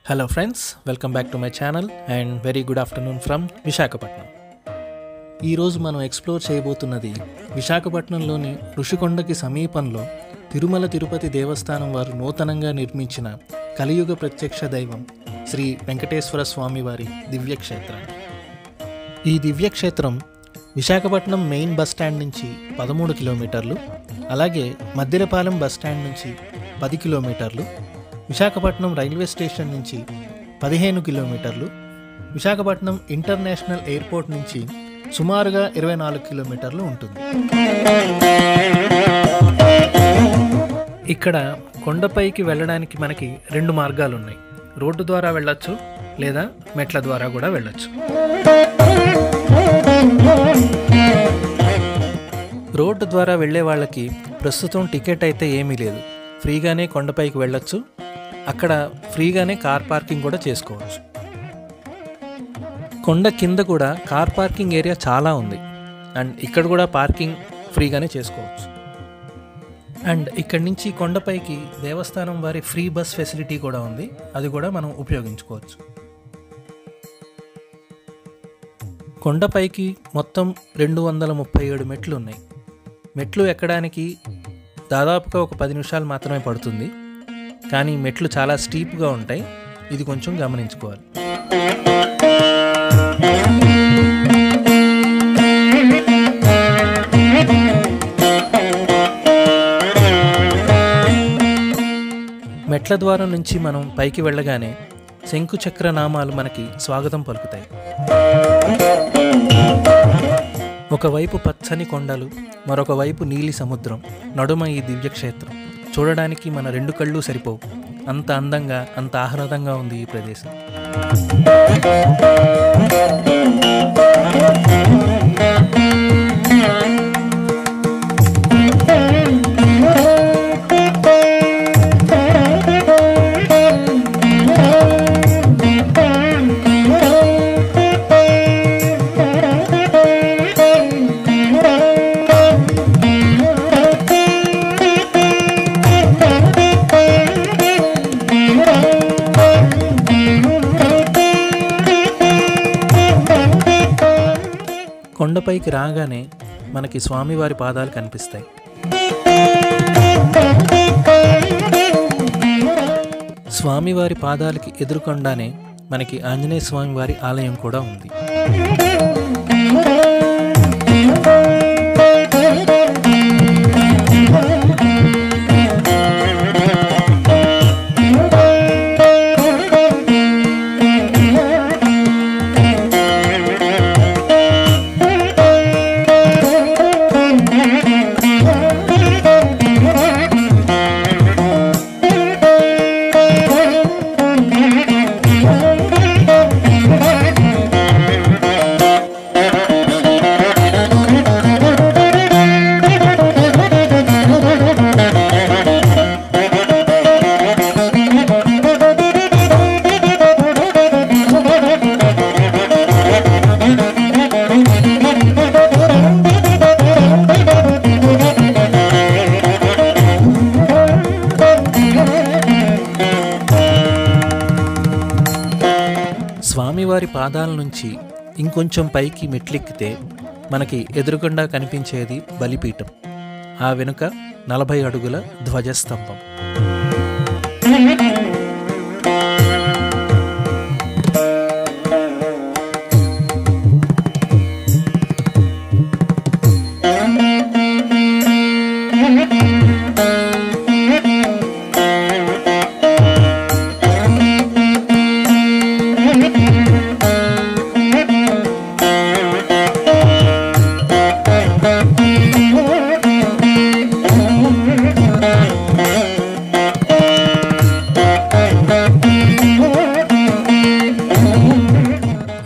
Hello friends, welcome back to my channel and very good afternoon from Visakhapatnam. ఈరోజు మనం explore చేయబోతున్నది విశాఖపట్నంలోని ఋషికొండకి సమీపంలో తిరుమల తిరుపతి దేవస్థానం వారు నూతనంగా నిర్మించిన కలియుగ ప్రత్యక్ష దైవం శ్రీ వెంకటేశ్వర స్వామి వారి దివ్యక్షేత్రం. ఈ దివ్యక్షేత్రం విశాఖపట్నం మెయిన్ బస్ స్టాండ్ నుంచి 13 కిలోమీటర్లు, అలాగే మద్దిలపాలెం బస్ స్టాండ్ నుంచి 10 కిలోమీటర్లు, విశాఖపట్నం రైల్వే స్టేషన్ నుంచి 15 కిలోమీటర్లు, విశాఖపట్నం ఇంటర్నేషనల్ ఎయిర్పోర్ట్ నుంచి సుమారుగా 24 కిలోమీటర్లు ఉంటుంది. ఇక్కడ కొండపైకి వెళ్ళడానికి మనకి 2 మార్గాలు ఉన్నాయి. రోడ్డు ద్వారా వెళ్ళొచ్చు, లేదా మెట్ల ద్వారా కూడా వెళ్ళొచ్చు. రోడ్డు ద్వారా వెళ్ళే వాళ్ళకి ప్రస్తుతం టికెట్ అయితే ఏమీ లేదు, ఫ్రీగానే కొండపైకి వెళ్ళొచ్చు. అక్కడ ఫ్రీగానే కార్ పార్కింగ్ కూడా చేసుకోవచ్చు. కొండ కింద కూడా కార్ పార్కింగ్ ఏరియా చాలా ఉంది, అండ్ ఇక్కడ కూడా పార్కింగ్ ఫ్రీగానే చేసుకోవచ్చు. అండ్ ఇక్కడి నుంచి కొండపైకి దేవస్థానం వారి ఫ్రీ బస్ ఫెసిలిటీ కూడా ఉంది, అది కూడా మనం ఉపయోగించుకోవచ్చు. కొండపైకి మొత్తం 237 మెట్లు ఉన్నాయి. మెట్లు ఎక్కడానికి దాదాపుగా ఒక 10 నిమిషాలు మాత్రమే పడుతుంది, కానీ మెట్లు చాలా స్టీప్గా ఉంటాయి, ఇది కొంచెం గమనించుకోవాలి. మెట్ల ద్వారం నుంచి మనం పైకి వెళ్ళగానే శంకుచక్ర నామాలు మనకి స్వాగతం పలుకుతాయి. ఒకవైపు పచ్చని కొండలు, మరొక వైపు నీలి సముద్రం, నడుమ ఈ దివ్యక్షేత్రం. చూడడానికి మన 2 కళ్ళు సరిపోవు, అంత అందంగా, అంత ఆహ్లాదంగా ఉంది ఈ ప్రదేశం. కొండపైకి రాగానే మనకి స్వామివారి పాదాలు కనిపిస్తాయి. స్వామివారి పాదాలకి ఎదురుకొండానే మనకి ఆంజనేయ స్వామి వారి ఆలయం కూడా ఉంది. స్వామివారి పాదాల నుంచి ఇంకొంచెం పైకి మెట్లెక్కితే మనకి ఎదురుగుండా కనిపించేది బలిపీఠం. ఆ వెనుక 40 అడుగుల ధ్వజస్తంభం.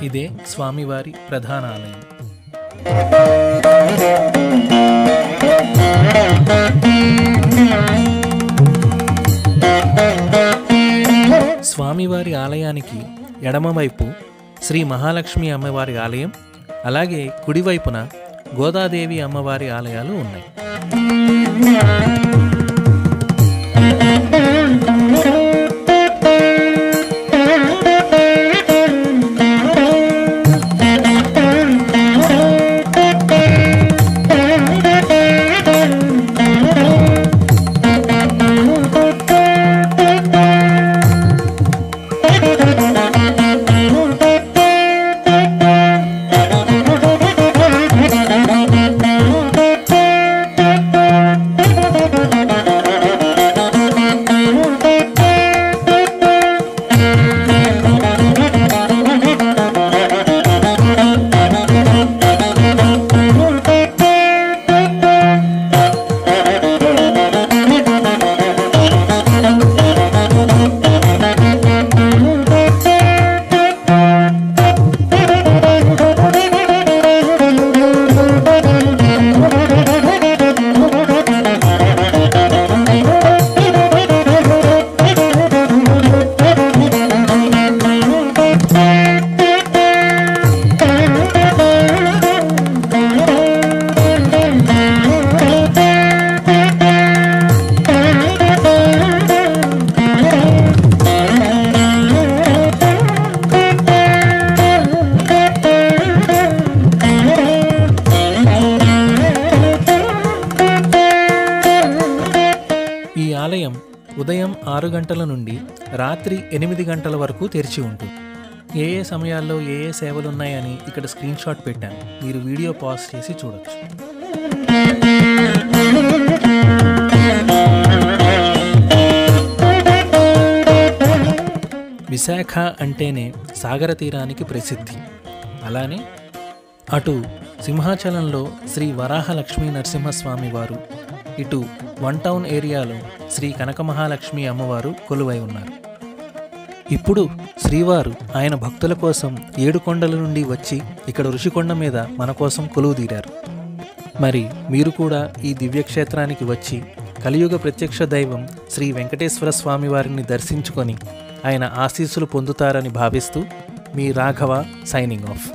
ఇదే స్వామివారి ప్రధాన ఆలయం. స్వామివారి ఆలయానికి ఎడమవైపు శ్రీ మహాలక్ష్మి అమ్మవారి ఆలయం, అలాగే కుడివైపున గోదాదేవి అమ్మవారి ఆలయాలు ఉన్నాయి. ఆలయం ఉదయం 6 గంటల నుండి రాత్రి 8 గంటల వరకు తెరిచి ఉంటుంది. ఏ ఏ సమయాల్లో ఏ ఏ సేవలు ఉన్నాయని ఇక్కడ స్క్రీన్ షాట్ పెట్టాను, మీరు వీడియో పాజ్ చేసి చూడొచ్చు. విశాఖ అంటేనే సాగర తీరానికి ప్రసిద్ధి. అలానే అటు సింహాచలంలో శ్రీ వరాహ లక్ష్మీ నరసింహస్వామి వారు, ఇటు 1 టౌన్ ఏరియాలో శ్రీ కనక మహాలక్ష్మి అమ్మవారు కొలువై ఉన్నారు. ఇప్పుడు శ్రీవారు ఆయన భక్తుల కోసం 7 కొండల నుండి వచ్చి ఇక్కడ ఋషికొండ మీద మన కోసం కొలువు తీరారు. మరి మీరు కూడా ఈ దివ్యక్షేత్రానికి వచ్చి కలియుగ ప్రత్యక్ష దైవం శ్రీ వెంకటేశ్వర స్వామి వారిని దర్శించుకొని ఆయన ఆశీస్సులు పొందుతారని భావిస్తూ మీ రాఘవ సైనింగ్ ఆఫ్.